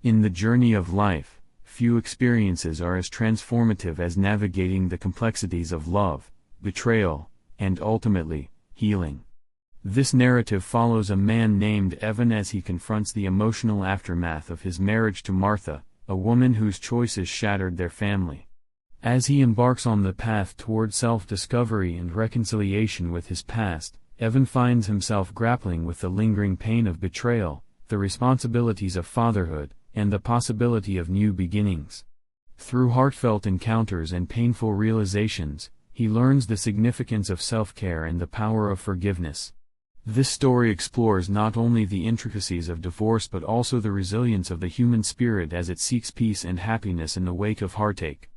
In the journey of life, few experiences are as transformative as navigating the complexities of love, betrayal, and ultimately, healing. This narrative follows a man named Evan as he confronts the emotional aftermath of his marriage to Martha, a woman whose choices shattered their family. As he embarks on the path toward self-discovery and reconciliation with his past, Evan finds himself grappling with the lingering pain of betrayal, the responsibilities of fatherhood, and the possibility of new beginnings. Through heartfelt encounters and painful realizations, he learns the significance of self-care and the power of forgiveness. This story explores not only the intricacies of divorce but also the resilience of the human spirit as it seeks peace and happiness in the wake of heartache.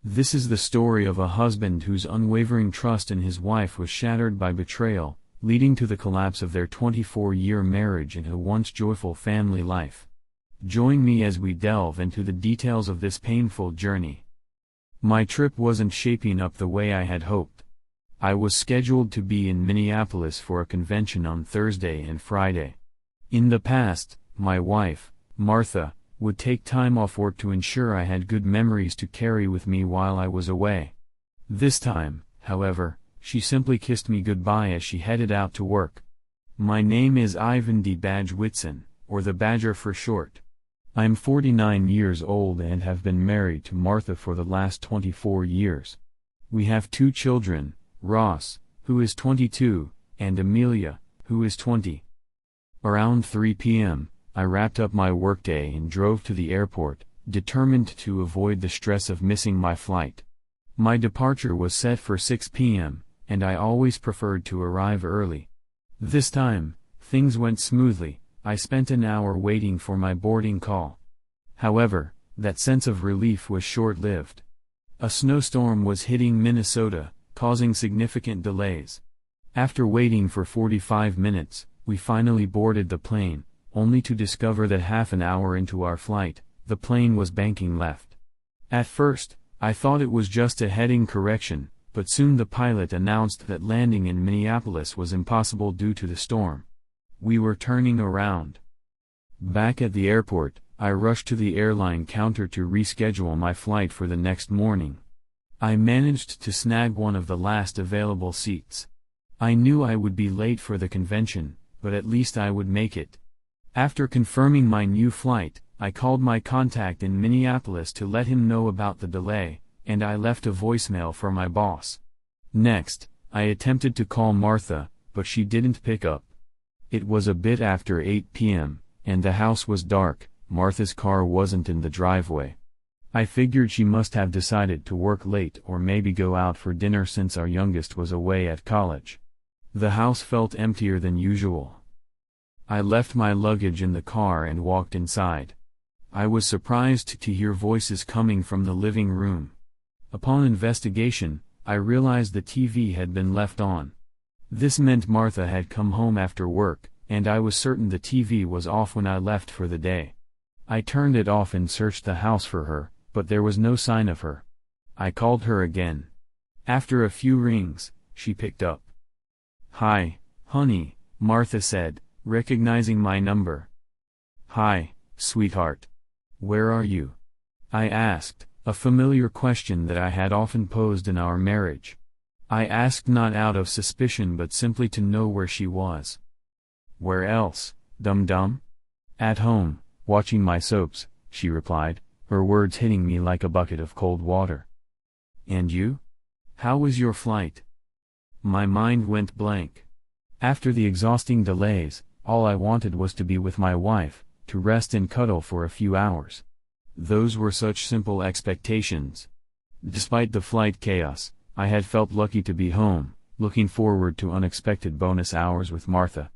This is the story of a husband whose unwavering trust in his wife was shattered by betrayal, leading to the collapse of their 24-year marriage and a once joyful family life. Join me as we delve into the details of this painful journey. My trip wasn't shaping up the way I had hoped. I was scheduled to be in Minneapolis for a convention on Thursday and Friday. In the past, my wife, Martha, would take time off work to ensure I had good memories to carry with me while I was away. This time, however, she simply kissed me goodbye as she headed out to work. My name is Ivan D. Badge Whitson, or the Badger for short. I'm 49 years old and have been married to Martha for the last 24 years. We have 2 children, Ross, who is 22, and Amelia, who is 20. Around 3 p.m., I wrapped up my workday and drove to the airport, determined to avoid the stress of missing my flight. My departure was set for 6 p.m., and I always preferred to arrive early. This time, things went smoothly. I spent an hour waiting for my boarding call. However, that sense of relief was short-lived. A snowstorm was hitting Minnesota, causing significant delays. After waiting for 45 minutes, we finally boarded the plane, only to discover that half an hour into our flight, the plane was banking left. At first, I thought it was just a heading correction, but soon the pilot announced that landing in Minneapolis was impossible due to the storm. We were turning around. Back at the airport, I rushed to the airline counter to reschedule my flight for the next morning. I managed to snag one of the last available seats. I knew I would be late for the convention, but at least I would make it. After confirming my new flight, I called my contact in Minneapolis to let him know about the delay, and I left a voicemail for my boss. Next, I attempted to call Martha, but she didn't pick up. It was a bit after 8 p.m., and the house was dark. Martha's car wasn't in the driveway. I figured she must have decided to work late or maybe go out for dinner since our youngest was away at college. The house felt emptier than usual. I left my luggage in the car and walked inside. I was surprised to hear voices coming from the living room. Upon investigation, I realized the TV had been left on. This meant Martha had come home after work, and I was certain the TV was off when I left for the day. I turned it off and searched the house for her, but there was no sign of her. I called her again. After a few rings, she picked up. "Hi, honey," Martha said, recognizing my number. "Hi, sweetheart. Where are you?" I asked, a familiar question that I had often posed in our marriage. I asked not out of suspicion but simply to know where she was. "Where else, dum-dum?" "At home, watching my soaps," she replied, her words hitting me like a bucket of cold water. "And you? How was your flight?" My mind went blank. After the exhausting delays, all I wanted was to be with my wife, to rest and cuddle for a few hours. Those were such simple expectations. Despite the flight chaos, I had felt lucky to be home, looking forward to unexpected bonus hours with Martha.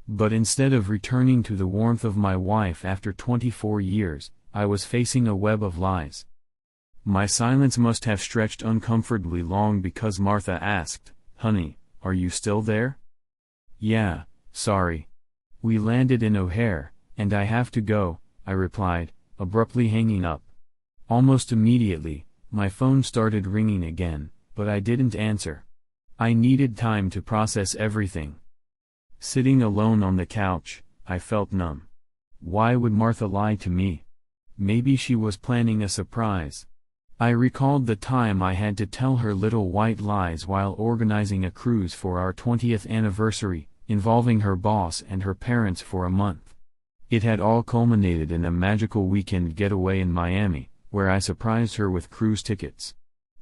But instead of returning to the warmth of my wife after 24 years, I was facing a web of lies. My silence must have stretched uncomfortably long because Martha asked, "Honey, are you still there?" "Yeah, sorry. We landed in O'Hare, and I have to go," I replied, abruptly hanging up. Almost immediately, my phone started ringing again, but I didn't answer. I needed time to process everything. Sitting alone on the couch, I felt numb. Why would Martha lie to me? Maybe she was planning a surprise. I recalled the time I had to tell her little white lies while organizing a cruise for our 20th anniversary, involving her boss and her parents for a month. It had all culminated in a magical weekend getaway in Miami, where I surprised her with cruise tickets.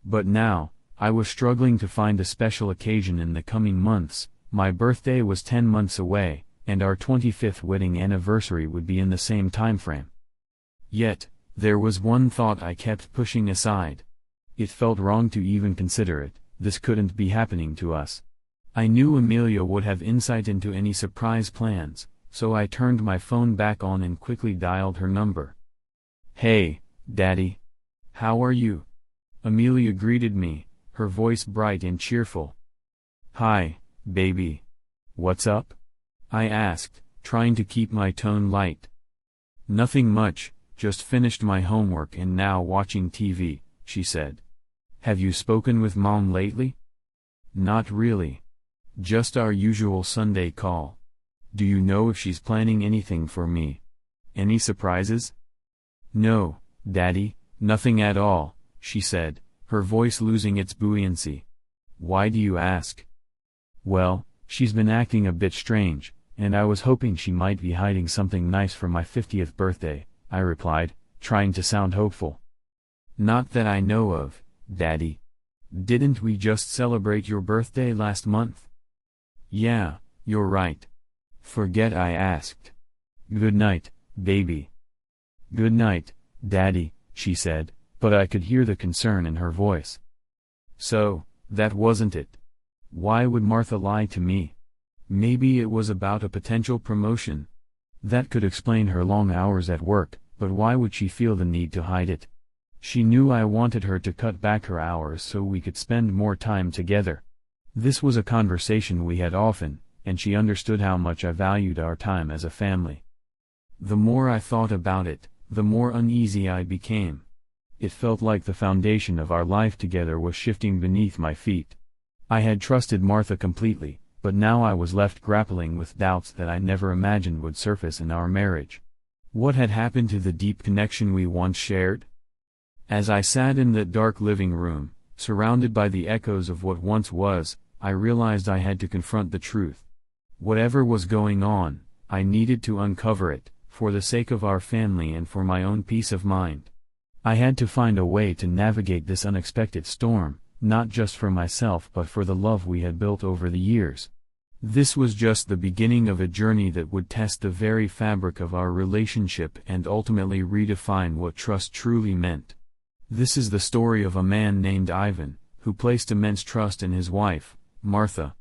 But now, I was struggling to find a special occasion in the coming months. My birthday was 10 months away, and our 25th wedding anniversary would be in the same timeframe. Yet, there was one thought I kept pushing aside. It felt wrong to even consider it. This couldn't be happening to us. I knew Amelia would have insight into any surprise plans, so I turned my phone back on and quickly dialed her number. "Hey, Daddy. How are you?" Amelia greeted me, her voice bright and cheerful. "Hi, baby. What's up?" I asked, trying to keep my tone light. "Nothing much, just finished my homework and now watching TV," she said. "Have you spoken with Mom lately?" "Not really. Just our usual Sunday call. Do you know if she's planning anything for me? Any surprises?" "No, Daddy, nothing at all," she said, her voice losing its buoyancy. "Why do you ask?" "Well, she's been acting a bit strange, and I was hoping she might be hiding something nice for my 50th birthday, I replied, trying to sound hopeful. "Not that I know of, Daddy. Didn't we just celebrate your birthday last month?" "Yeah, you're right. Forget I asked. Good night, baby." "Good night, Daddy," she said, but I could hear the concern in her voice. So, that wasn't it. Why would Martha lie to me? Maybe it was about a potential promotion. That could explain her long hours at work, but why would she feel the need to hide it? She knew I wanted her to cut back her hours so we could spend more time together. This was a conversation we had often, and she understood how much I valued our time as a family. The more I thought about it, the more uneasy I became. It felt like the foundation of our life together was shifting beneath my feet. I had trusted Martha completely, but now I was left grappling with doubts that I never imagined would surface in our marriage. What had happened to the deep connection we once shared? As I sat in that dark living room, surrounded by the echoes of what once was, I realized I had to confront the truth. Whatever was going on, I needed to uncover it, for the sake of our family and for my own peace of mind. I had to find a way to navigate this unexpected storm, not just for myself but for the love we had built over the years. This was just the beginning of a journey that would test the very fabric of our relationship and ultimately redefine what trust truly meant. This is the story of a man named Ivan, who placed immense trust in his wife, Martha.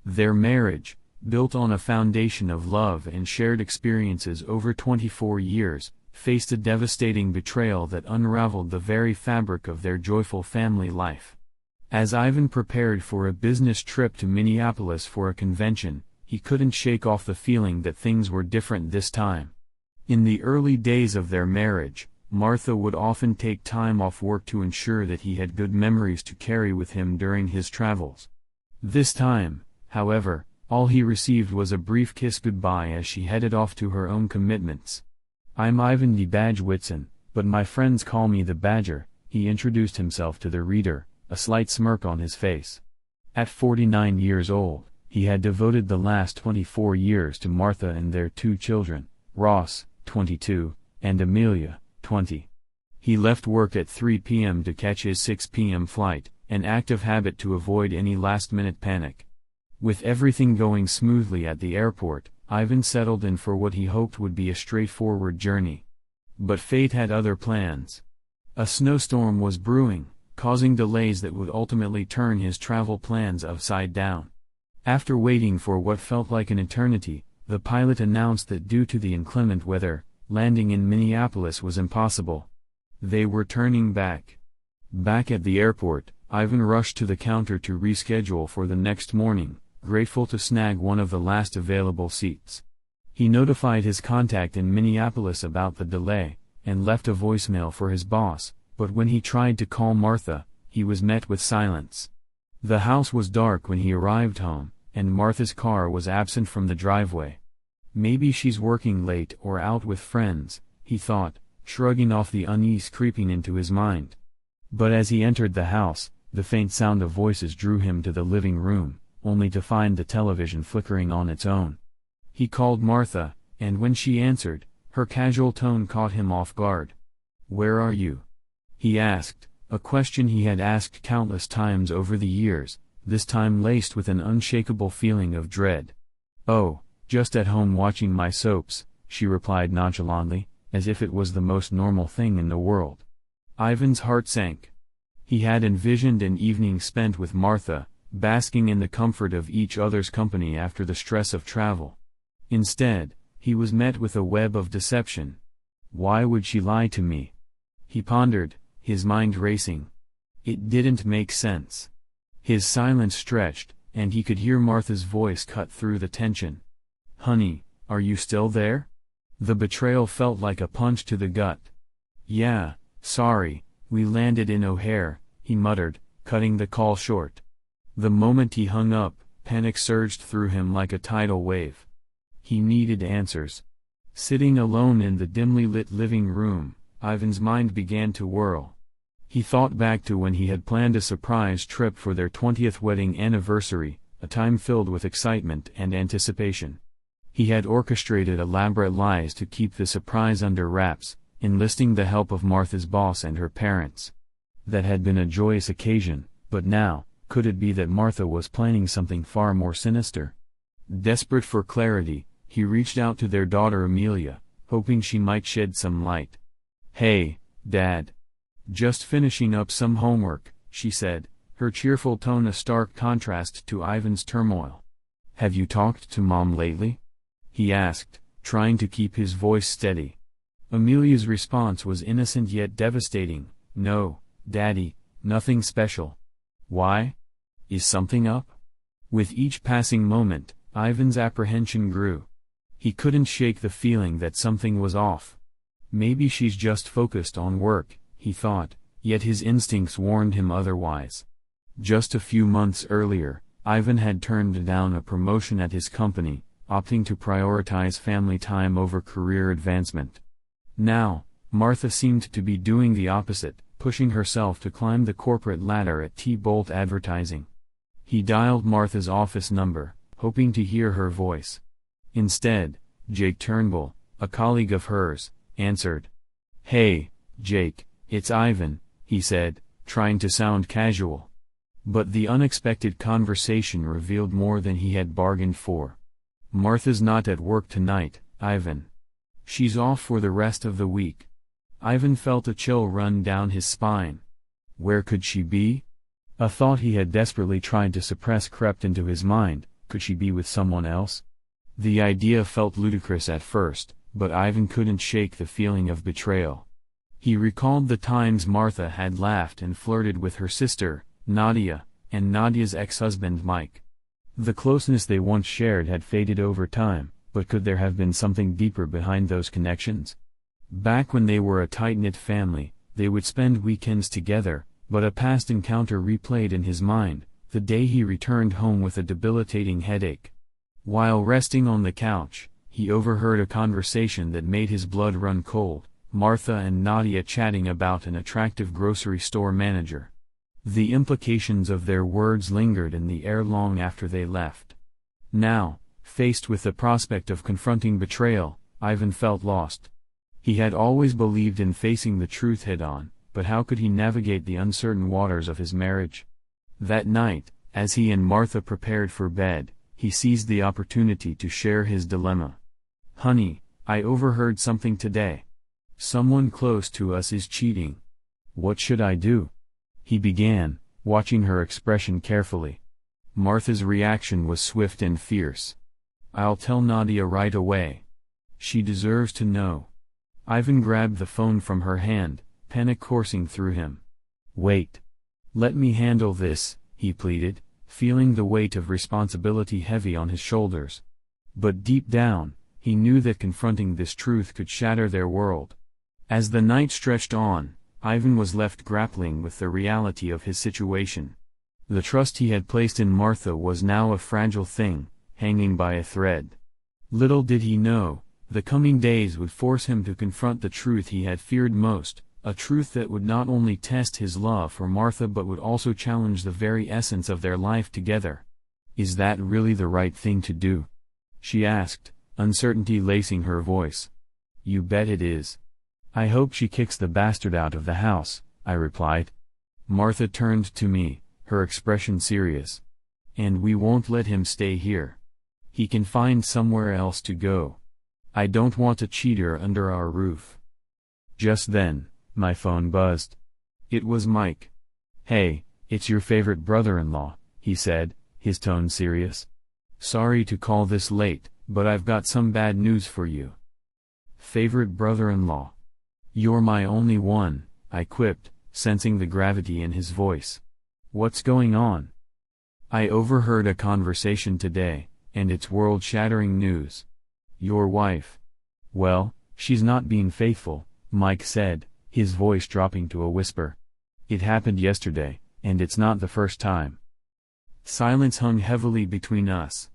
Their marriage, built on a foundation of love and shared experiences over 24 years, faced a devastating betrayal that unraveled the very fabric of their joyful family life. As Ivan prepared for a business trip to Minneapolis for a convention, he couldn't shake off the feeling that things were different this time. In the early days of their marriage, Martha would often take time off work to ensure that he had good memories to carry with him during his travels. This time, however, all he received was a brief kiss goodbye as she headed off to her own commitments. "I'm Ivan the Badge Whitson, but my friends call me the Badger," he introduced himself to the reader, a slight smirk on his face. At 49 years old, he had devoted the last 24 years to Martha and their two children, Ross, 22, and Amelia, 20. He left work at 3 p.m. to catch his 6 p.m. flight, an active habit to avoid any last-minute panic. With everything going smoothly at the airport, Ivan settled in for what he hoped would be a straightforward journey. But fate had other plans. A snowstorm was brewing, causing delays that would ultimately turn his travel plans upside down. After waiting for what felt like an eternity, the pilot announced that due to the inclement weather, landing in Minneapolis was impossible. They were turning back. Back at the airport, Ivan rushed to the counter to reschedule for the next morning, grateful to snag one of the last available seats. He notified his contact in Minneapolis about the delay, and left a voicemail for his boss, but when he tried to call Martha, he was met with silence. The house was dark when he arrived home, and Martha's car was absent from the driveway. Maybe she's working late or out with friends, he thought, shrugging off the unease creeping into his mind. But as he entered the house, the faint sound of voices drew him to the living room, only to find the television flickering on its own. He called Martha, and when she answered, her casual tone caught him off guard. "Where are you?" he asked, a question he had asked countless times over the years, this time laced with an unshakable feeling of dread. "Oh, just at home watching my soaps," she replied nonchalantly, as if it was the most normal thing in the world. Ivan's heart sank. He had envisioned an evening spent with Martha, basking in the comfort of each other's company after the stress of travel. Instead, he was met with a web of deception. Why would she lie to me? He pondered, his mind racing. It didn't make sense. His silence stretched, and he could hear Martha's voice cut through the tension. "Honey, are you still there?" The betrayal felt like a punch to the gut. "Yeah, sorry, we landed in O'Hare," he muttered, cutting the call short. The moment he hung up, panic surged through him like a tidal wave. He needed answers. Sitting alone in the dimly lit living room, Ivan's mind began to whirl. He thought back to when he had planned a surprise trip for their 20th wedding anniversary, a time filled with excitement and anticipation. He had orchestrated elaborate lies to keep the surprise under wraps, enlisting the help of Martha's boss and her parents. That had been a joyous occasion, but now, could it be that Martha was planning something far more sinister? Desperate for clarity, he reached out to their daughter Amelia, hoping she might shed some light. "Hey, Dad. Just finishing up some homework," she said, her cheerful tone a stark contrast to Ivan's turmoil. "Have you talked to Mom lately?" he asked, trying to keep his voice steady. Amelia's response was innocent yet devastating. "No, Daddy, nothing special." "Why? Is something up?" With each passing moment, Ivan's apprehension grew. He couldn't shake the feeling that something was off. Maybe she's just focused on work, he thought, yet his instincts warned him otherwise. Just a few months earlier, Ivan had turned down a promotion at his company, opting to prioritize family time over career advancement. Now, Martha seemed to be doing the opposite, pushing herself to climb the corporate ladder at T-Bolt Advertising. He dialed Martha's office number, hoping to hear her voice. Instead, Jake Turnbull, a colleague of hers, answered. "Hey, Jake, it's Ivan," he said, trying to sound casual. But the unexpected conversation revealed more than he had bargained for. "Martha's not at work tonight, Ivan. She's off for the rest of the week." Ivan felt a chill run down his spine. Where could she be? A thought he had desperately tried to suppress crept into his mind. Could she be with someone else? The idea felt ludicrous at first, but Ivan couldn't shake the feeling of betrayal. He recalled the times Martha had laughed and flirted with her sister, Nadia, and Nadia's ex-husband Mike. The closeness they once shared had faded over time, but could there have been something deeper behind those connections? Back when they were a tight-knit family, they would spend weekends together, but a past encounter replayed in his mind, the day he returned home with a debilitating headache. While resting on the couch, he overheard a conversation that made his blood run cold, Martha and Nadia chatting about an attractive grocery store manager. The implications of their words lingered in the air long after they left. Now, faced with the prospect of confronting betrayal, Ivan felt lost. He had always believed in facing the truth head-on, but how could he navigate the uncertain waters of his marriage? That night, as he and Martha prepared for bed, he seized the opportunity to share his dilemma. "Honey, I overheard something today. Someone close to us is cheating. What should I do?" he began, watching her expression carefully. Martha's reaction was swift and fierce. "I'll tell Nadia right away. She deserves to know." Ivan grabbed the phone from her hand, panic coursing through him. "Wait. Let me handle this," he pleaded, feeling the weight of responsibility heavy on his shoulders. But deep down, he knew that confronting this truth could shatter their world. As the night stretched on, Ivan was left grappling with the reality of his situation. The trust he had placed in Martha was now a fragile thing, hanging by a thread. Little did he know, The coming days would force him to confront the truth he had feared most, a truth that would not only test his love for Martha but would also challenge the very essence of their life together. "Is that really the right thing to do?" she asked, uncertainty lacing her voice. "You bet it is. I hope she kicks the bastard out of the house," I replied. Martha turned to me, her expression serious. "And we won't let him stay here. He can find somewhere else to go. I don't want a cheater under our roof." Just then, my phone buzzed. It was Mike. "Hey, it's your favorite brother-in-law," he said, his tone serious. "Sorry to call this late, but I've got some bad news for you." "Favorite brother-in-law? You're my only one," I quipped, sensing the gravity in his voice. "What's going on?" "I overheard a conversation today, and it's world-shattering news. Your wife. Well, she's not being faithful," Mike said, his voice dropping to a whisper. "It happened yesterday, and it's not the first time." Silence hung heavily between us.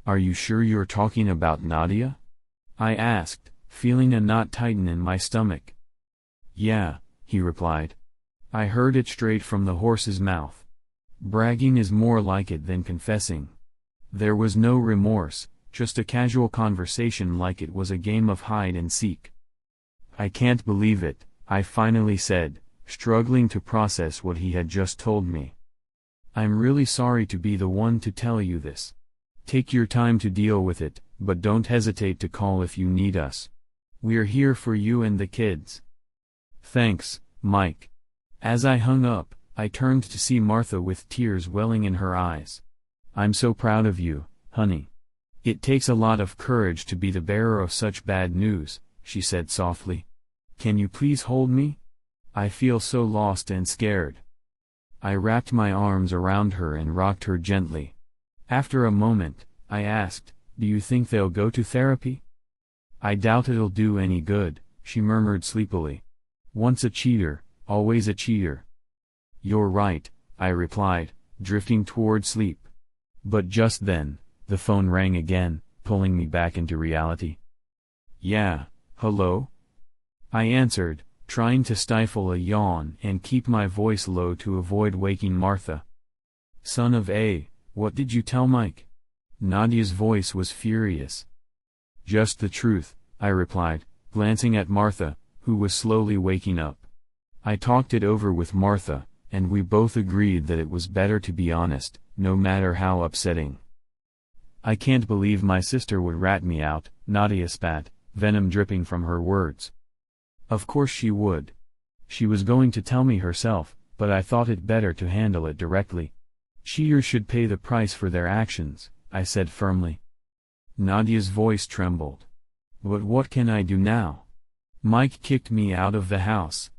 "Are you sure you're talking about Nadia?" I asked, feeling a knot tighten in my stomach. "Yeah," he replied. "I heard it straight from the horse's mouth. Bragging is more like it than confessing. There was no remorse, just a casual conversation like it was a game of hide and seek." "I can't believe it," I finally said, struggling to process what he had just told me. "I'm really sorry to be the one to tell you this. Take your time to deal with it, but don't hesitate to call if you need us. We're here for you and the kids." "Thanks, Mike." As I hung up, I turned to see Martha with tears welling in her eyes. "I'm so proud of you, honey. It takes a lot of courage to be the bearer of such bad news," she said softly. "Can you please hold me? I feel so lost and scared." I wrapped my arms around her and rocked her gently. After a moment, I asked, "Do you think they'll go to therapy?" "I doubt it'll do any good," she murmured sleepily. "Once a cheater, always a cheater." "You're right," I replied, drifting toward sleep. But just then, the phone rang again, pulling me back into reality. "Yeah, hello?" I answered, trying to stifle a yawn and keep my voice low to avoid waking Martha. "Son of a, what did you tell Mike?" Nadia's voice was furious. "Just the truth," I replied, glancing at Martha, who was slowly waking up. I talked it over with Martha, and we both agreed that it was better to be honest, no matter how upsetting. "I can't believe my sister would rat me out," Nadia spat, venom dripping from her words. "Of course she would. She was going to tell me herself, but I thought it better to handle it directly. Cheaters should pay the price for their actions," I said firmly. Nadia's voice trembled. "But what can I do now? Mike kicked me out of the house."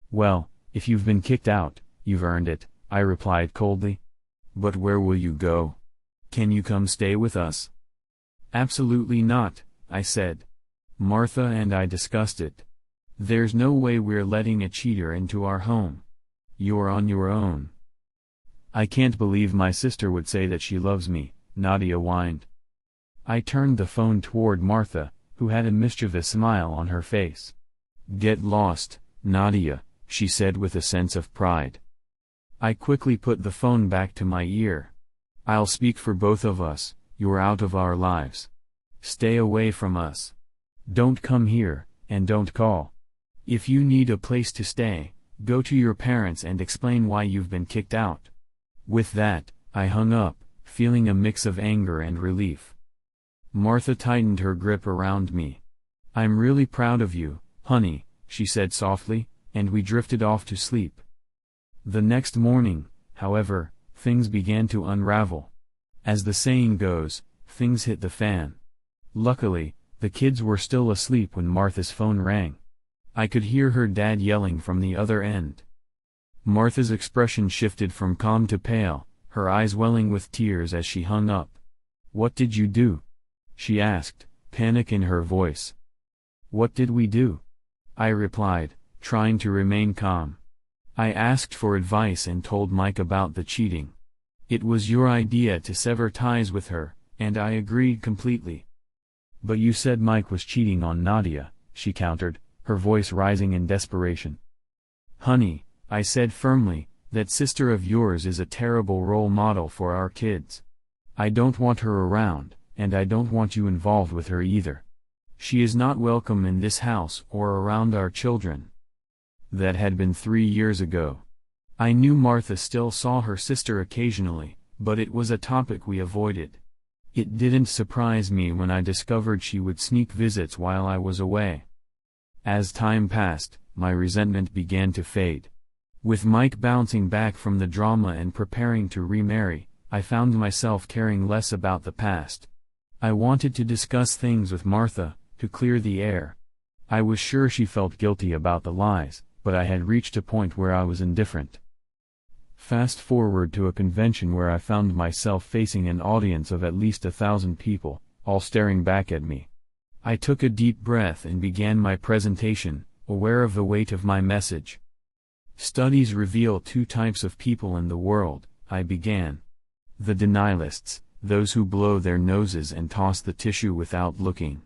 "Well, if you've been kicked out, you've earned it," I replied coldly. "But where will you go? Can you come stay with us?" "Absolutely not," I said. "Martha and I discussed it. There's no way we're letting a cheater into our home. You're on your own." "I can't believe my sister would say that she loves me," Nadia whined. I turned the phone toward Martha, who had a mischievous smile on her face. "Get lost, Nadia," she said with a sense of pride. I quickly put the phone back to my ear. "I'll speak for both of us, you're out of our lives. Stay away from us. Don't come here, and don't call. If you need a place to stay, go to your parents and explain why you've been kicked out." With that, I hung up, feeling a mix of anger and relief. Martha tightened her grip around me. "I'm really proud of you, honey," she said softly, and we drifted off to sleep. The next morning, however, things began to unravel. As the saying goes, things hit the fan. Luckily, the kids were still asleep when Martha's phone rang. I could hear her dad yelling from the other end. Martha's expression shifted from calm to pale, her eyes welling with tears as she hung up. "What did you do?" she asked, panic in her voice. "What did we do?" I replied, trying to remain calm. "I asked for advice and told Mike about the cheating. It was your idea to sever ties with her, and I agreed completely." "But you said Mike was cheating on Nadia," she countered, her voice rising in desperation. "Honey," I said firmly, "that sister of yours is a terrible role model for our kids. I don't want her around, and I don't want you involved with her either. She is not welcome in this house or around our children." That had been 3 years ago. I knew Martha still saw her sister occasionally, but it was a topic we avoided. It didn't surprise me when I discovered she would sneak visits while I was away. As time passed, my resentment began to fade. With Mike bouncing back from the drama and preparing to remarry, I found myself caring less about the past. I wanted to discuss things with Martha, to clear the air. I was sure she felt guilty about the lies, but I had reached a point where I was indifferent. Fast forward to a convention where I found myself facing an audience of at least 1,000 people, all staring back at me. I took a deep breath and began my presentation, aware of the weight of my message. "Studies reveal 2 types of people in the world," I began. "The denialists, those who blow their noses and toss the tissue without looking.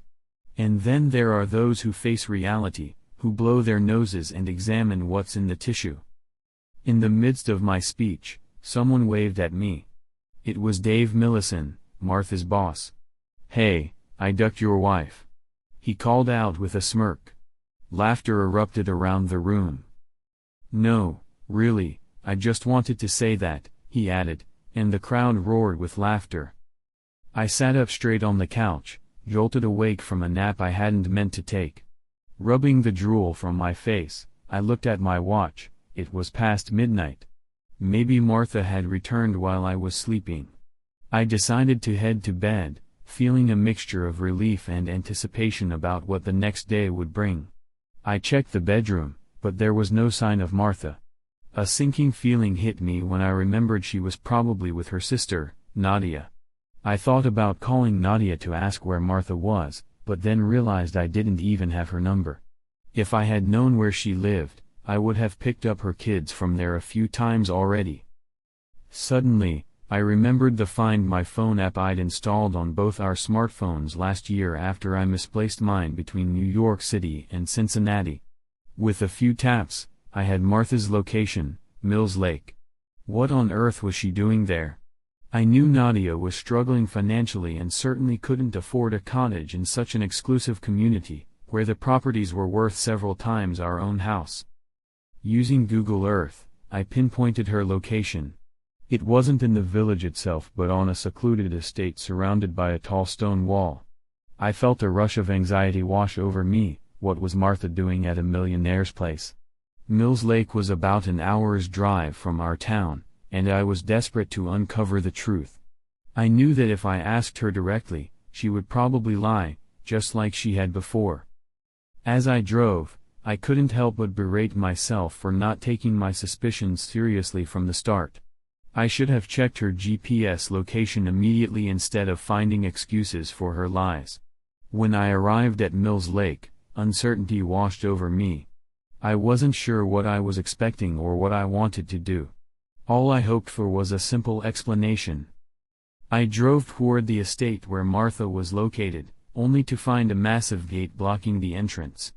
And then there are those who face reality, who blow their noses and examine what's in the tissue." In the midst of my speech, someone waved at me. It was Dave Millison, Martha's boss. "Hey, I ducked your wife," he called out with a smirk. Laughter erupted around the room. "No, really, I just wanted to say that," he added, and the crowd roared with laughter. I sat up straight on the couch, jolted awake from a nap I hadn't meant to take. Rubbing the drool from my face, I looked at my watch. It was past midnight. Maybe Martha had returned while I was sleeping. I decided to head to bed, feeling a mixture of relief and anticipation about what the next day would bring. I checked the bedroom, but there was no sign of Martha. A sinking feeling hit me when I remembered she was probably with her sister, Nadia. I thought about calling Nadia to ask where Martha was, but then realized I didn't even have her number. If I had known where she lived, I would have picked up her kids from there a few times already. Suddenly, I remembered the Find My Phone app I'd installed on both our smartphones last year after I misplaced mine between New York City and Cincinnati. With a few taps, I had Martha's location, Mills Lake. What on earth was she doing there? I knew Nadia was struggling financially and certainly couldn't afford a cottage in such an exclusive community, where the properties were worth several times our own house. Using Google Earth, I pinpointed her location. It wasn't in the village itself but on a secluded estate surrounded by a tall stone wall. I felt a rush of anxiety wash over me. What was Martha doing at a millionaire's place? Mills Lake was about an hour's drive from our town, and I was desperate to uncover the truth. I knew that if I asked her directly, she would probably lie, just like she had before. As I drove, I couldn't help but berate myself for not taking my suspicions seriously from the start. I should have checked her GPS location immediately instead of finding excuses for her lies. When I arrived at Mills Lake, uncertainty washed over me. I wasn't sure what I was expecting or what I wanted to do. All I hoped for was a simple explanation. I drove toward the estate where Martha was located, only to find a massive gate blocking the entrance.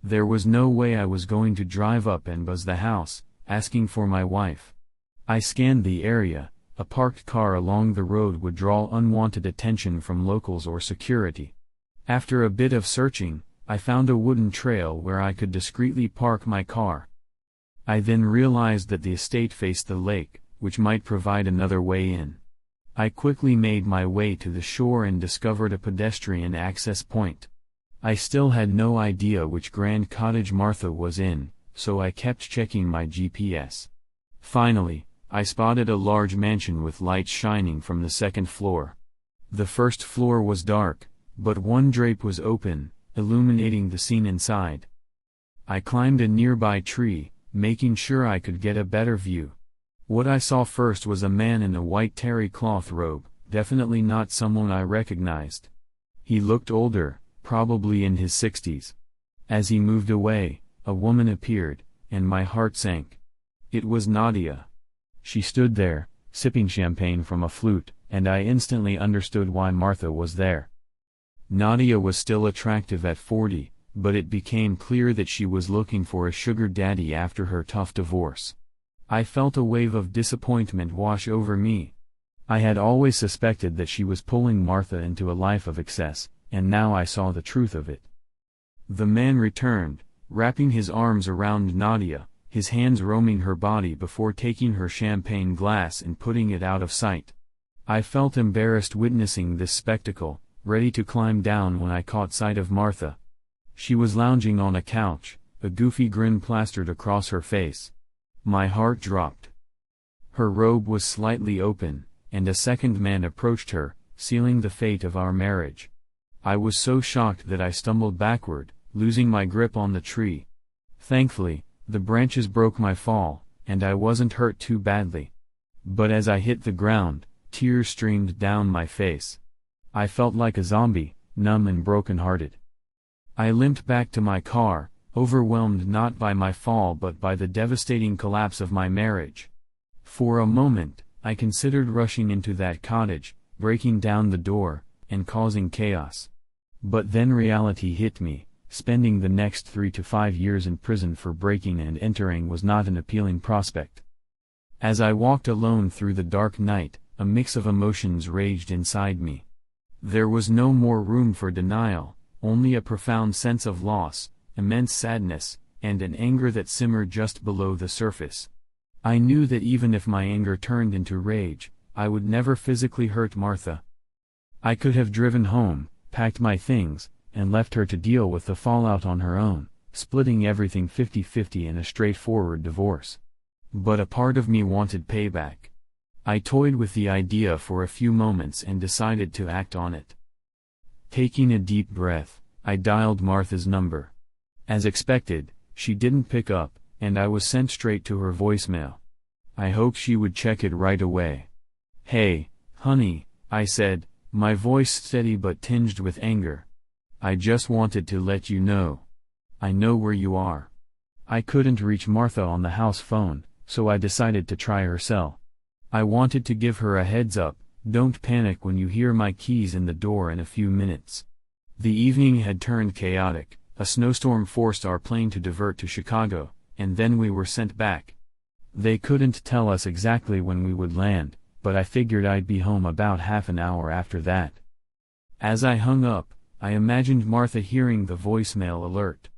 There was no way I was going to drive up and buzz the house, asking for my wife. I scanned the area. A parked car along the road would draw unwanted attention from locals or security. After a bit of searching, I found a wooden trail where I could discreetly park my car. I then realized that the estate faced the lake, which might provide another way in. I quickly made my way to the shore and discovered a pedestrian access point. I still had no idea which grand cottage Martha was in, so I kept checking my GPS. Finally, I spotted a large mansion with lights shining from the second floor. The first floor was dark, but one drape was open, illuminating the scene inside. I climbed a nearby tree, making sure I could get a better view. What I saw first was a man in a white terry cloth robe, definitely not someone I recognized. He looked older, probably in his 60s. As he moved away, a woman appeared, and my heart sank. It was Nadia. She stood there, sipping champagne from a flute, and I instantly understood why Martha was there. Nadia was still attractive at 40, but it became clear that she was looking for a sugar daddy after her tough divorce. I felt a wave of disappointment wash over me. I had always suspected that she was pulling Martha into a life of excess, and now I saw the truth of it. The man returned, wrapping his arms around Nadia, his hands roaming her body before taking her champagne glass and putting it out of sight. I felt embarrassed witnessing this spectacle, ready to climb down when I caught sight of Martha. She was lounging on a couch, a goofy grin plastered across her face. My heart dropped. Her robe was slightly open, and a second man approached her, sealing the fate of our marriage. I was so shocked that I stumbled backward, losing my grip on the tree. Thankfully, the branches broke my fall, and I wasn't hurt too badly. But as I hit the ground, tears streamed down my face. I felt like a zombie, numb and broken-hearted. I limped back to my car, overwhelmed not by my fall but by the devastating collapse of my marriage. For a moment, I considered rushing into that cottage, breaking down the door, and causing chaos. But then reality hit me. Spending the next 3 to 5 years in prison for breaking and entering was not an appealing prospect. As I walked alone through the dark night, a mix of emotions raged inside me. There was no more room for denial, only a profound sense of loss, immense sadness, and an anger that simmered just below the surface. I knew that even if my anger turned into rage, I would never physically hurt Martha. I could have driven home, packed my things, and left her to deal with the fallout on her own, splitting everything 50-50 in a straightforward divorce. But a part of me wanted payback. I toyed with the idea for a few moments and decided to act on it. Taking a deep breath, I dialed Martha's number. As expected, she didn't pick up, and I was sent straight to her voicemail. I hoped she would check it right away. "Hey, honey," I said, my voice steady but tinged with anger. "I just wanted to let you know. I know where you are." I couldn't reach Martha on the house phone, so I decided to try her cell. I wanted to give her a heads up, don't panic when you hear my keys in the door in a few minutes. The evening had turned chaotic, a snowstorm forced our plane to divert to Chicago, and then we were sent back. They couldn't tell us exactly when we would land, but I figured I'd be home about half an hour after that. As I hung up, I imagined Martha hearing the voicemail alert.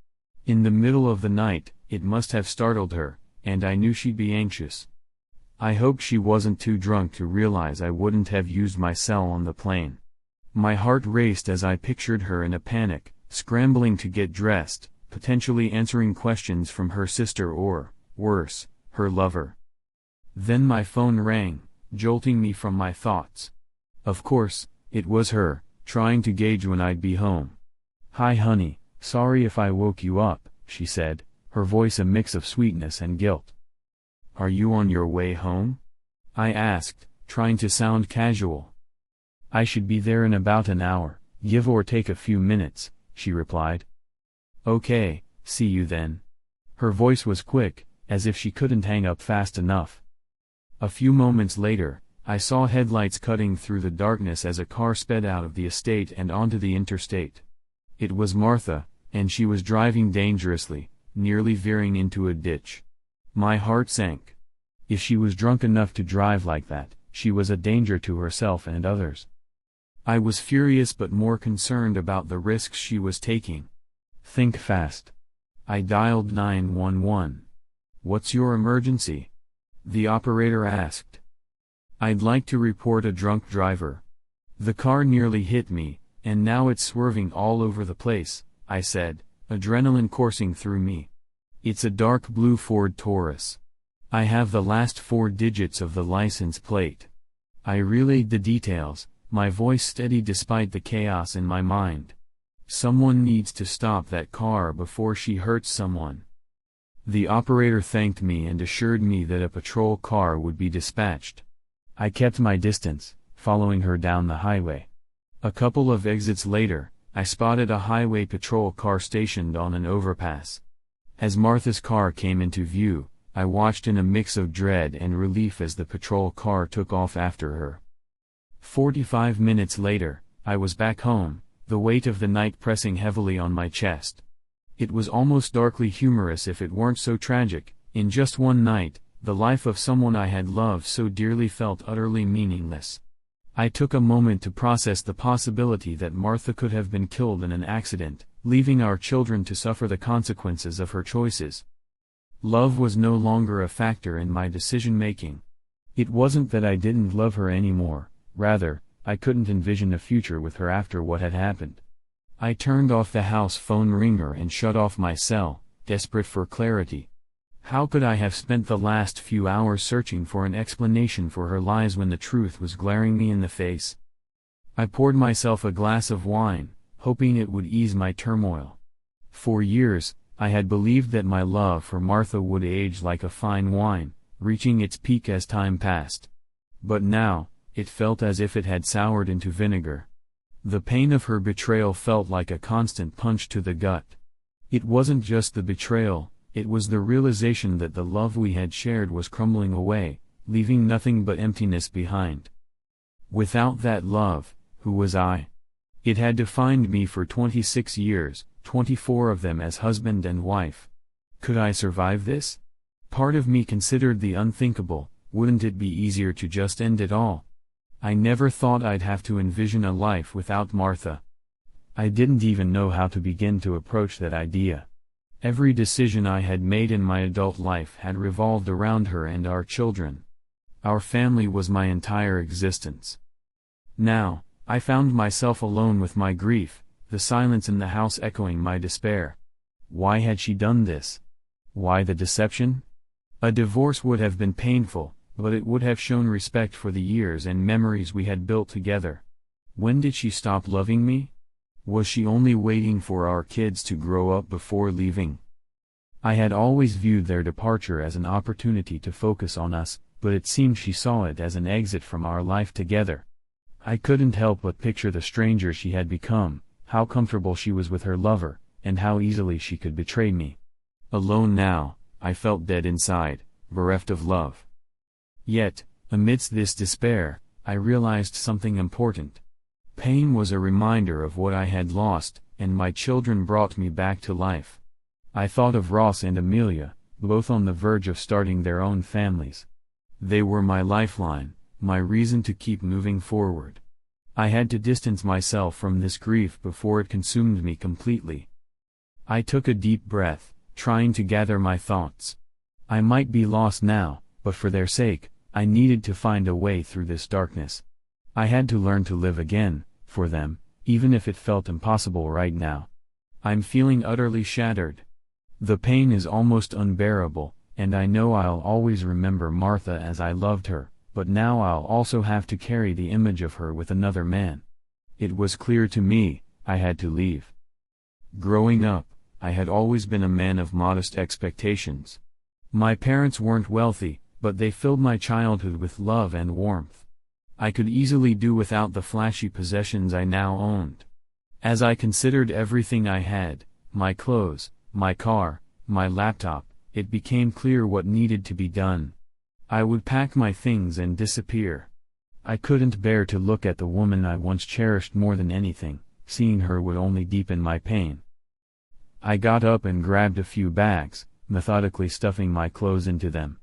In the middle of the night, it must have startled her, and I knew she'd be anxious. I hoped she wasn't too drunk to realize I wouldn't have used my cell on the plane. My heart raced as I pictured her in a panic, scrambling to get dressed, potentially answering questions from her sister or, worse, her lover. Then my phone rang, jolting me from my thoughts. Of course, it was her, trying to gauge when I'd be home. "Hi honey, sorry if I woke you up," she said, her voice a mix of sweetness and guilt. "Are you on your way home?" I asked, trying to sound casual. "I should be there in about an hour, give or take a few minutes," she replied. "Okay, see you then." Her voice was quick, as if she couldn't hang up fast enough. A few moments later, I saw headlights cutting through the darkness as a car sped out of the estate and onto the interstate. It was Martha, and she was driving dangerously, nearly veering into a ditch. My heart sank. If she was drunk enough to drive like that, she was a danger to herself and others. I was furious but more concerned about the risks she was taking. "Think fast." I dialed 911. "What's your emergency?" the operator asked. "I'd like to report a drunk driver. The car nearly hit me, and now it's swerving all over the place," I said, adrenaline coursing through me. "It's a dark blue Ford Taurus. I have the last 4 digits of the license plate." I relayed the details, my voice steady despite the chaos in my mind. "Someone needs to stop that car before she hurts someone." The operator thanked me and assured me that a patrol car would be dispatched. I kept my distance, following her down the highway. A couple of exits later, I spotted a highway patrol car stationed on an overpass. As Martha's car came into view, I watched in a mix of dread and relief as the patrol car took off after her. 45 minutes later, I was back home, the weight of the night pressing heavily on my chest. It was almost darkly humorous if it weren't so tragic. In just one night, the life of someone I had loved so dearly felt utterly meaningless. I took a moment to process the possibility that Martha could have been killed in an accident, leaving our children to suffer the consequences of her choices. Love was no longer a factor in my decision-making. It wasn't that I didn't love her anymore, rather, I couldn't envision a future with her after what had happened. I turned off the house phone ringer and shut off my cell, desperate for clarity. How could I have spent the last few hours searching for an explanation for her lies when the truth was glaring me in the face? I poured myself a glass of wine, hoping it would ease my turmoil. For years, I had believed that my love for Martha would age like a fine wine, reaching its peak as time passed. But now, it felt as if it had soured into vinegar. The pain of her betrayal felt like a constant punch to the gut. It wasn't just the betrayal, it was the realization that the love we had shared was crumbling away, leaving nothing but emptiness behind. Without that love, who was I? It had defined me for 26 years, 24 of them as husband and wife. Could I survive this? Part of me considered the unthinkable. Wouldn't it be easier to just end it all? I never thought I'd have to envision a life without Martha. I didn't even know how to begin to approach that idea. Every decision I had made in my adult life had revolved around her and our children. Our family was my entire existence. Now, I found myself alone with my grief, the silence in the house echoing my despair. Why had she done this? Why the deception? A divorce would have been painful, but it would have shown respect for the years and memories we had built together. When did she stop loving me? Was she only waiting for our kids to grow up before leaving? I had always viewed their departure as an opportunity to focus on us, but it seemed she saw it as an exit from our life together. I couldn't help but picture the stranger she had become, how comfortable she was with her lover, and how easily she could betray me. Alone now, I felt dead inside, bereft of love. Yet, amidst this despair, I realized something important. Pain was a reminder of what I had lost, and my children brought me back to life. I thought of Ross and Amelia, both on the verge of starting their own families. They were my lifeline, my reason to keep moving forward. I had to distance myself from this grief before it consumed me completely. I took a deep breath, trying to gather my thoughts. I might be lost now, but for their sake, I needed to find a way through this darkness. I had to learn to live again, for them, even if it felt impossible right now. I'm feeling utterly shattered. The pain is almost unbearable, and I know I'll always remember Martha as I loved her, but now I'll also have to carry the image of her with another man. It was clear to me, I had to leave. Growing up, I had always been a man of modest expectations. My parents weren't wealthy, but they filled my childhood with love and warmth. I could easily do without the flashy possessions I now owned. As I considered everything I had, my clothes, my car, my laptop, it became clear what needed to be done. I would pack my things and disappear. I couldn't bear to look at the woman I once cherished more than anything. Seeing her would only deepen my pain. I got up and grabbed a few bags, methodically stuffing my clothes into them.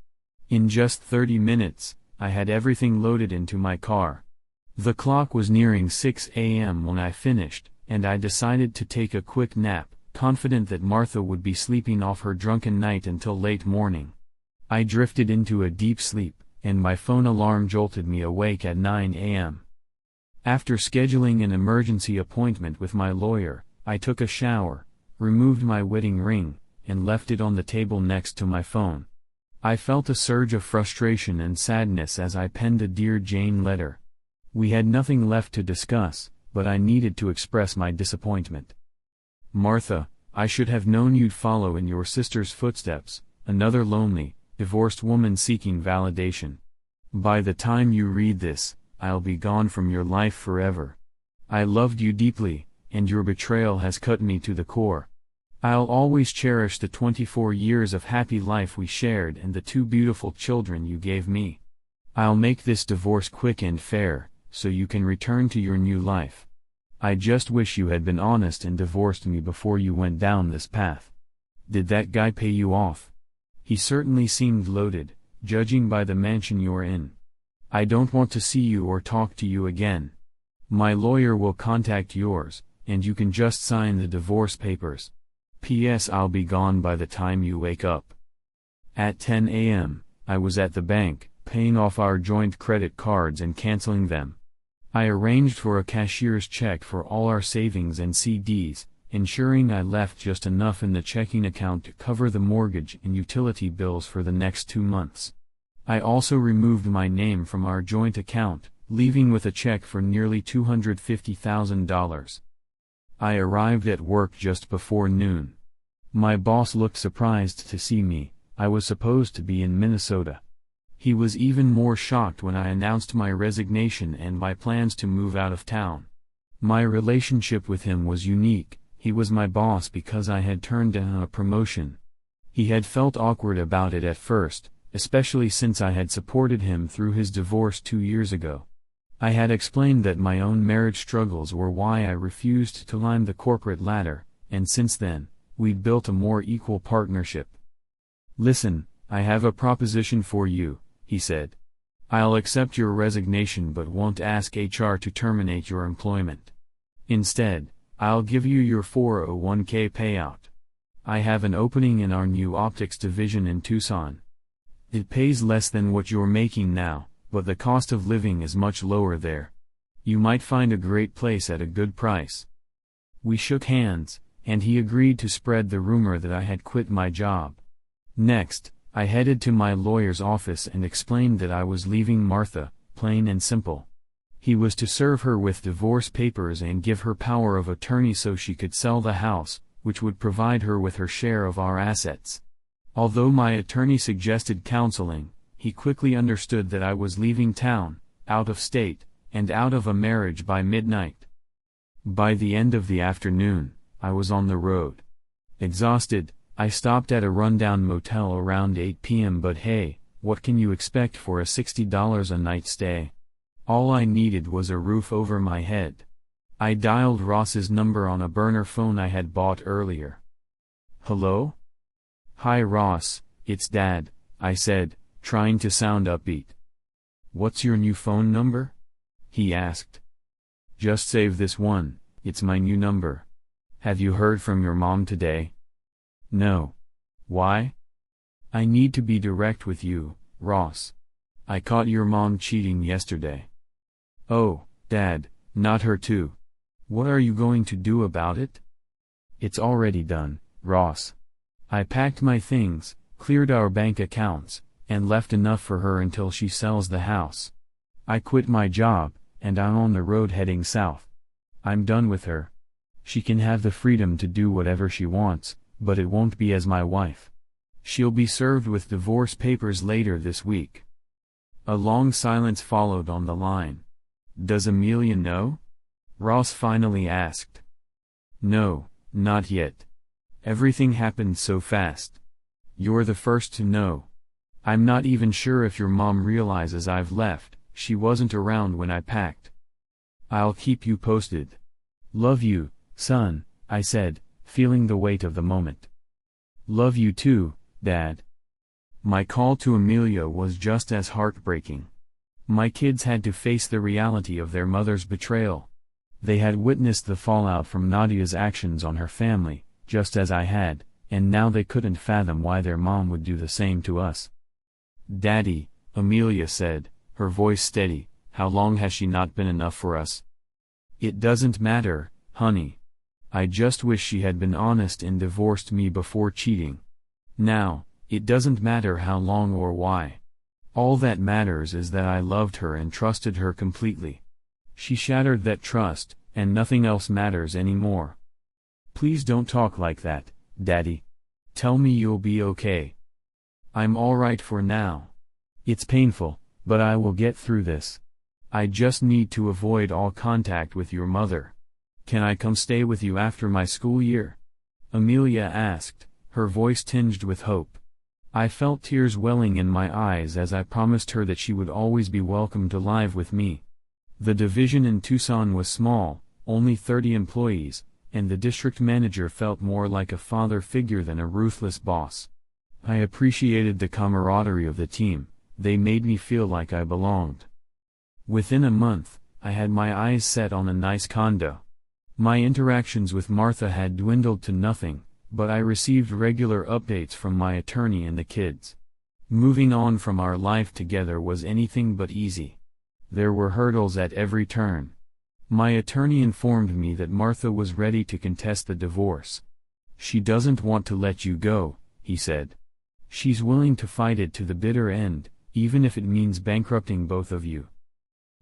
In just 30 minutes, I had everything loaded into my car. The clock was nearing 6 a.m. when I finished, and I decided to take a quick nap, confident that Martha would be sleeping off her drunken night until late morning. I drifted into a deep sleep, and my phone alarm jolted me awake at 9 a.m. After scheduling an emergency appointment with my lawyer, I took a shower, removed my wedding ring, and left it on the table next to my phone. I felt a surge of frustration and sadness as I penned a Dear Jane letter. We had nothing left to discuss, but I needed to express my disappointment. Martha, I should have known you'd follow in your sister's footsteps, another lonely, divorced woman seeking validation. By the time you read this, I'll be gone from your life forever. I loved you deeply, and your betrayal has cut me to the core. I'll always cherish the 24 years of happy life we shared and the 2 beautiful children you gave me. I'll make this divorce quick and fair, so you can return to your new life. I just wish you had been honest and divorced me before you went down this path. Did that guy pay you off? He certainly seemed loaded, judging by the mansion you're in. I don't want to see you or talk to you again. My lawyer will contact yours, and you can just sign the divorce papers. P.S. I'll be gone by the time you wake up. At 10 a.m., I was at the bank, paying off our joint credit cards and canceling them. I arranged for a cashier's check for all our savings and CDs, ensuring I left just enough in the checking account to cover the mortgage and utility bills for the next 2 months. I also removed my name from our joint account, leaving with a check for nearly $250,000. I arrived at work just before noon. My boss looked surprised to see me. I was supposed to be in Minnesota. He was even more shocked when I announced my resignation and my plans to move out of town. My relationship with him was unique. He was my boss because I had turned down a promotion. He had felt awkward about it at first, especially since I had supported him through his divorce 2 years ago. I had explained that my own marriage struggles were why I refused to climb the corporate ladder, and since then, we'd built a more equal partnership. "Listen, I have a proposition for you," he said. "I'll accept your resignation but won't ask HR to terminate your employment. Instead, I'll give you your 401k payout. I have an opening in our new optics division in Tucson. It pays less than what you're making now, but the cost of living is much lower there. You might find a great place at a good price." We shook hands, and he agreed to spread the rumor that I had quit my job. Next, I headed to my lawyer's office and explained that I was leaving Martha, plain and simple. He was to serve her with divorce papers and give her power of attorney so she could sell the house, which would provide her with her share of our assets. Although my attorney suggested counseling, he quickly understood that I was leaving town, out of state, and out of a marriage by midnight. By the end of the afternoon, I was on the road. Exhausted, I stopped at a rundown motel around 8 p.m. But hey, what can you expect for a $60 a night stay? All I needed was a roof over my head. I dialed Ross's number on a burner phone I had bought earlier. "Hello?" "Hi Ross, it's Dad," I said, trying to sound upbeat. "What's your new phone number?" he asked. "Just save this one, it's my new number. Have you heard from your mom today?" "No." "Why?" "I need to be direct with you, Ross. I caught your mom cheating yesterday." "Oh, Dad, not her too. What are you going to do about it?" "It's already done, Ross. I packed my things, cleared our bank accounts, and left enough for her until she sells the house. I quit my job, and I'm on the road heading south. I'm done with her. She can have the freedom to do whatever she wants, but it won't be as my wife. She'll be served with divorce papers later this week." A long silence followed on the line. "Does Amelia know?" Ross finally asked. "No, not yet. Everything happened so fast. You're the first to know. I'm not even sure if your mom realizes I've left. She wasn't around when I packed." "I'll keep you posted. Love you, son," I said, feeling the weight of the moment. "Love you too, Dad." My call to Amelia was just as heartbreaking. My kids had to face the reality of their mother's betrayal. They had witnessed the fallout from Nadia's actions on her family, just as I had, and now they couldn't fathom why their mom would do the same to us. "Daddy," Amelia said, her voice steady, "how long has she not been enough for us?" "It doesn't matter, honey. I just wish she had been honest and divorced me before cheating. Now, it doesn't matter how long or why. All that matters is that I loved her and trusted her completely. She shattered that trust, and nothing else matters anymore. Please don't talk like that, Daddy. Tell me you'll be okay." "I'm alright for now. It's painful, but I will get through this. I just need to avoid all contact with your mother. Can I come stay with you after my school year?" Amelia asked, her voice tinged with hope. I felt tears welling in my eyes as I promised her that she would always be welcome to live with me. The division in Tucson was small, only 30 employees, and the district manager felt more like a father figure than a ruthless boss. I appreciated the camaraderie of the team. They made me feel like I belonged. Within a month, I had my eyes set on a nice condo. My interactions with Martha had dwindled to nothing, but I received regular updates from my attorney and the kids. Moving on from our life together was anything but easy. There were hurdles at every turn. My attorney informed me that Martha was ready to contest the divorce. "She doesn't want to let you go," he said. "She's willing to fight it to the bitter end, even if it means bankrupting both of you."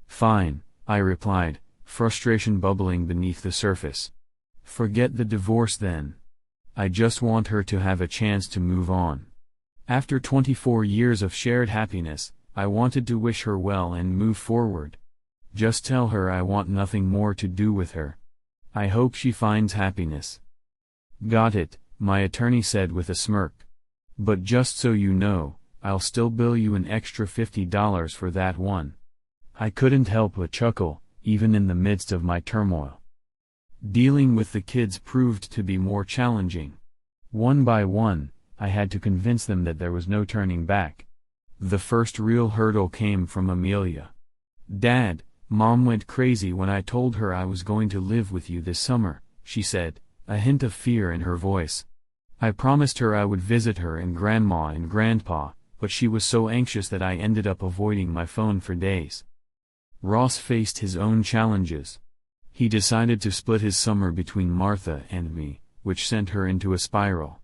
"Fine," I replied, frustration bubbling beneath the surface. "Forget the divorce then. I just want her to have a chance to move on." After 24 years of shared happiness, I wanted to wish her well and move forward. Just tell her I want nothing more to do with her. I hope she finds happiness. "Got it," my attorney said with a smirk. "But just so you know, I'll still bill you an extra $50 for that one." I couldn't help but chuckle, even in the midst of my turmoil. Dealing with the kids proved to be more challenging. One by one, I had to convince them that there was no turning back. The first real hurdle came from Amelia. "Dad, Mom went crazy when I told her I was going to live with you this summer," she said, a hint of fear in her voice. "I promised her I would visit her and Grandma and Grandpa, but she was so anxious that I ended up avoiding my phone for days." Ross faced his own challenges. He decided to split his summer between Martha and me, which sent her into a spiral.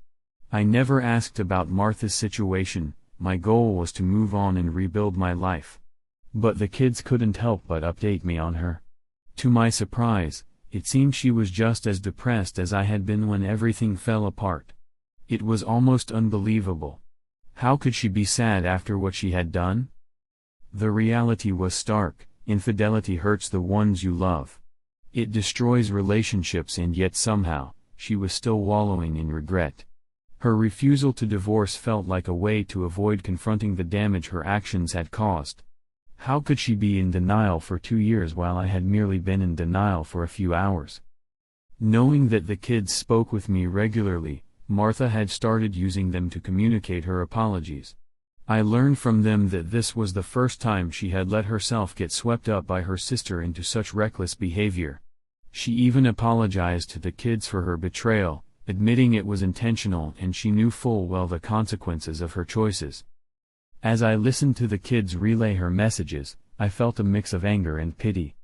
I never asked about Martha's situation. My goal was to move on and rebuild my life. But the kids couldn't help but update me on her. To my surprise, it seemed she was just as depressed as I had been when everything fell apart. It was almost unbelievable. How could she be sad after what she had done? The reality was stark. Infidelity hurts the ones you love. It destroys relationships, and yet somehow, she was still wallowing in regret. Her refusal to divorce felt like a way to avoid confronting the damage her actions had caused. How could she be in denial for 2 years while I had merely been in denial for a few hours? Knowing that the kids spoke with me regularly, Martha had started using them to communicate her apologies. I learned from them that this was the first time she had let herself get swept up by her sister into such reckless behavior. She even apologized to the kids for her betrayal, admitting it was intentional and she knew full well the consequences of her choices. As I listened to the kids relay her messages, I felt a mix of anger and pity.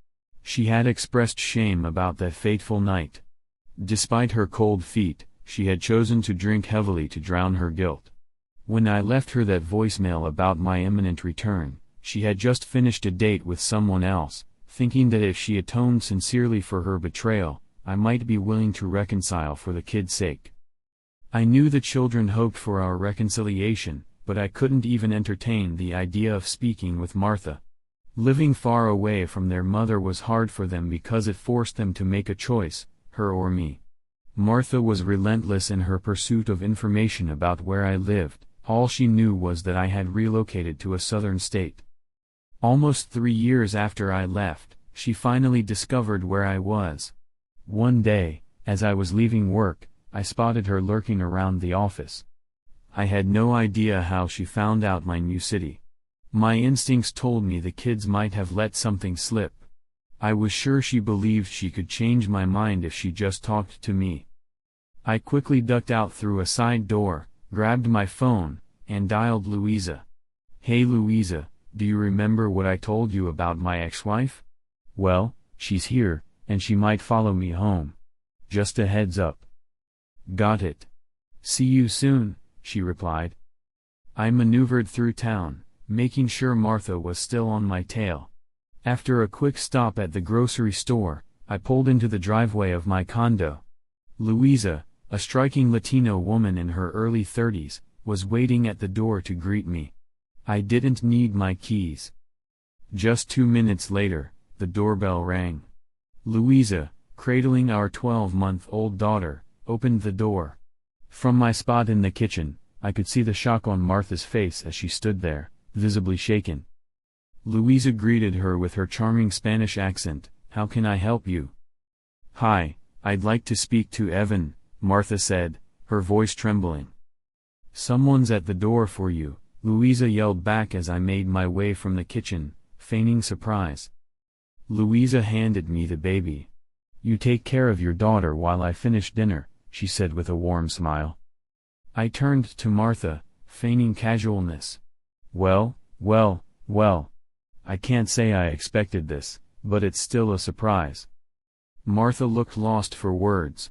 She had expressed shame about that fateful night. Despite her cold feet, she had chosen to drink heavily to drown her guilt. When I left her that voicemail about my imminent return, she had just finished a date with someone else, thinking that if she atoned sincerely for her betrayal, I might be willing to reconcile for the kids' sake. I knew the children hoped for our reconciliation, but I couldn't even entertain the idea of speaking with Martha. Living far away from their mother was hard for them because it forced them to make a choice, her or me. Martha was relentless in her pursuit of information about where I lived. All she knew was that I had relocated to a southern state. Almost 3 years after I left, she finally discovered where I was. One day, as I was leaving work, I spotted her lurking around the office. I had no idea how she found out my new city. My instincts told me the kids might have let something slip. I was sure she believed she could change my mind if she just talked to me. I quickly ducked out through a side door, grabbed my phone, and dialed Louisa. "Hey Louisa, do you remember what I told you about my ex-wife? Well, she's here, and she might follow me home. Just a heads up." "Got it. See you soon," she replied. I maneuvered through town, making sure Martha was still on my tail. After a quick stop at the grocery store, I pulled into the driveway of my condo. Louisa, a striking Latino woman in her early 30s, was waiting at the door to greet me. I didn't need my keys. Just 2 minutes later, the doorbell rang. Louisa, cradling our 12-month-old daughter, opened the door. From my spot in the kitchen, I could see the shock on Martha's face as she stood there, visibly shaken. Louisa greeted her with her charming Spanish accent. "How can I help you?" "Hi, I'd like to speak to Evan," Martha said, her voice trembling. "Someone's at the door for you," Louisa yelled back as I made my way from the kitchen, feigning surprise. Louisa handed me the baby. "You take care of your daughter while I finish dinner," she said with a warm smile. I turned to Martha, feigning casualness. Well, I can't say I expected this, but it's still a surprise." Martha looked lost for words.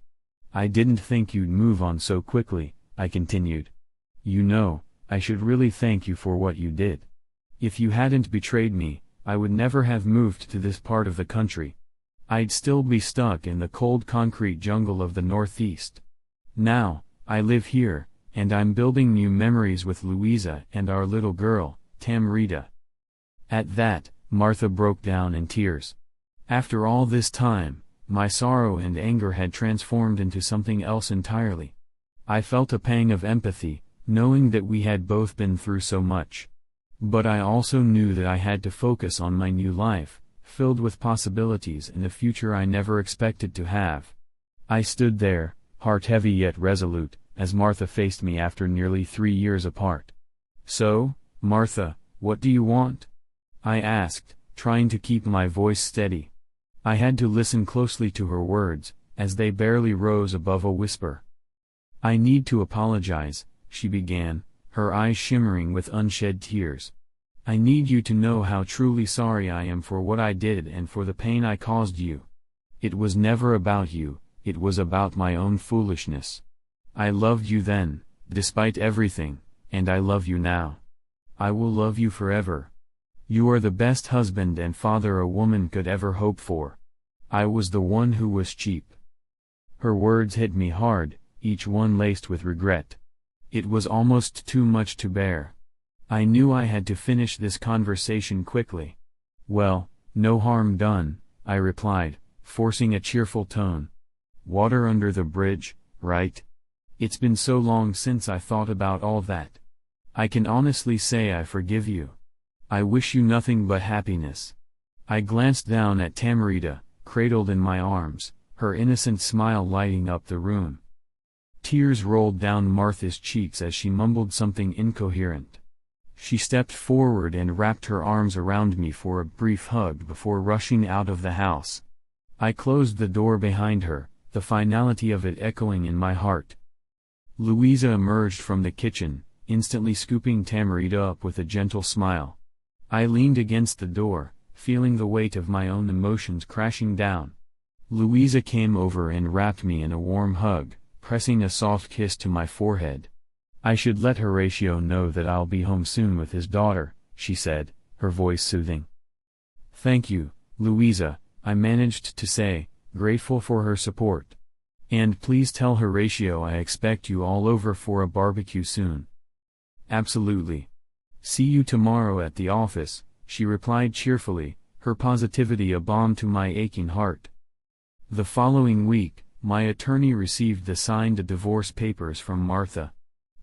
"I didn't think you'd move on so quickly," I continued. "You know, I should really thank you for what you did. If you hadn't betrayed me, I would never have moved to this part of the country. I'd still be stuck in the cold concrete jungle of the Northeast. Now, I live here, and I'm building new memories with Louisa and our little girl, Tamrita." At that, Martha broke down in tears. After all this time, my sorrow and anger had transformed into something else entirely. I felt a pang of empathy, knowing that we had both been through so much. But I also knew that I had to focus on my new life, filled with possibilities and a future I never expected to have. I stood there, heart heavy yet resolute, as Martha faced me after nearly 3 years apart. "So, Martha, what do you want?" I asked, trying to keep my voice steady. I had to listen closely to her words, as they barely rose above a whisper. "I need to apologize," she began, her eyes shimmering with unshed tears. "I need you to know how truly sorry I am for what I did and for the pain I caused you. It was never about you, it was about my own foolishness. I loved you then, despite everything, and I love you now. I will love you forever. You are the best husband and father a woman could ever hope for. I was the one who was cheap." Her words hit me hard, each one laced with regret. It was almost too much to bear. I knew I had to finish this conversation quickly. "Well, no harm done," I replied, forcing a cheerful tone. "Water under the bridge, right? It's been so long since I thought about all that. I can honestly say I forgive you. I wish you nothing but happiness." I glanced down at Tamrita, cradled in my arms, her innocent smile lighting up the room. Tears rolled down Martha's cheeks as she mumbled something incoherent. She stepped forward and wrapped her arms around me for a brief hug before rushing out of the house. I closed the door behind her, the finality of it echoing in my heart. Louisa emerged from the kitchen, instantly scooping Tamrita up with a gentle smile. I leaned against the door, feeling the weight of my own emotions crashing down. Louisa came over and wrapped me in a warm hug, pressing a soft kiss to my forehead. "I should let Horatio know that I'll be home soon with his daughter," she said, her voice soothing. "Thank you, Louisa," I managed to say, grateful for her support. "And please tell Horatio I expect you all over for a barbecue soon." "Absolutely. See you tomorrow at the office," she replied cheerfully, her positivity a balm to my aching heart. The following week, my attorney received the signed divorce papers from Martha.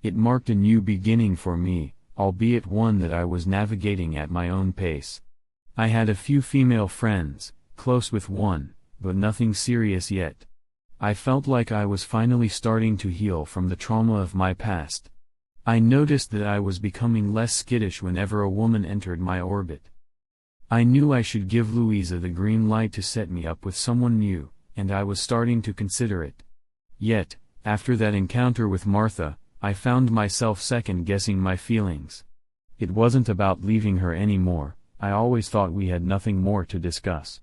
It marked a new beginning for me, albeit one that I was navigating at my own pace. I had a few female friends, close with one, but nothing serious yet. I felt like I was finally starting to heal from the trauma of my past. I noticed that I was becoming less skittish whenever a woman entered my orbit. I knew I should give Louisa the green light to set me up with someone new, and I was starting to consider it. Yet, after that encounter with Martha, I found myself second-guessing my feelings. It wasn't about leaving her anymore. I always thought we had nothing more to discuss.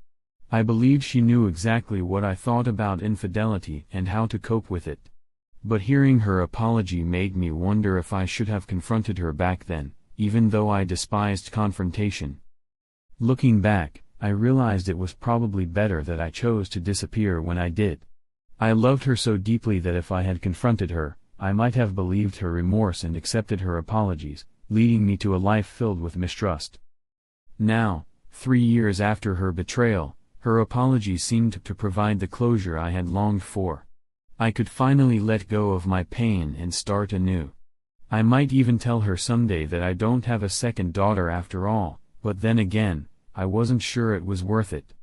I believed she knew exactly what I thought about infidelity and how to cope with it. But hearing her apology made me wonder if I should have confronted her back then, even though I despised confrontation. Looking back, I realized it was probably better that I chose to disappear when I did. I loved her so deeply that if I had confronted her, I might have believed her remorse and accepted her apologies, leading me to a life filled with mistrust. Now, 3 years after her betrayal, her apologies seemed to provide the closure I had longed for. I could finally let go of my pain and start anew. I might even tell her someday that I don't have a second daughter after all, but then again, I wasn't sure it was worth it.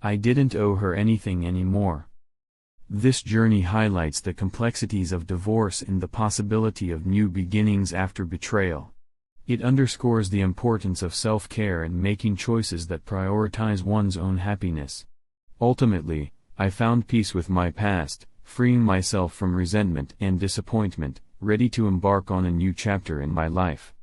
I didn't owe her anything anymore. This journey highlights the complexities of divorce and the possibility of new beginnings after betrayal. It underscores the importance of self-care and making choices that prioritize one's own happiness. Ultimately, I found peace with my past, freeing myself from resentment and disappointment, ready to embark on a new chapter in my life.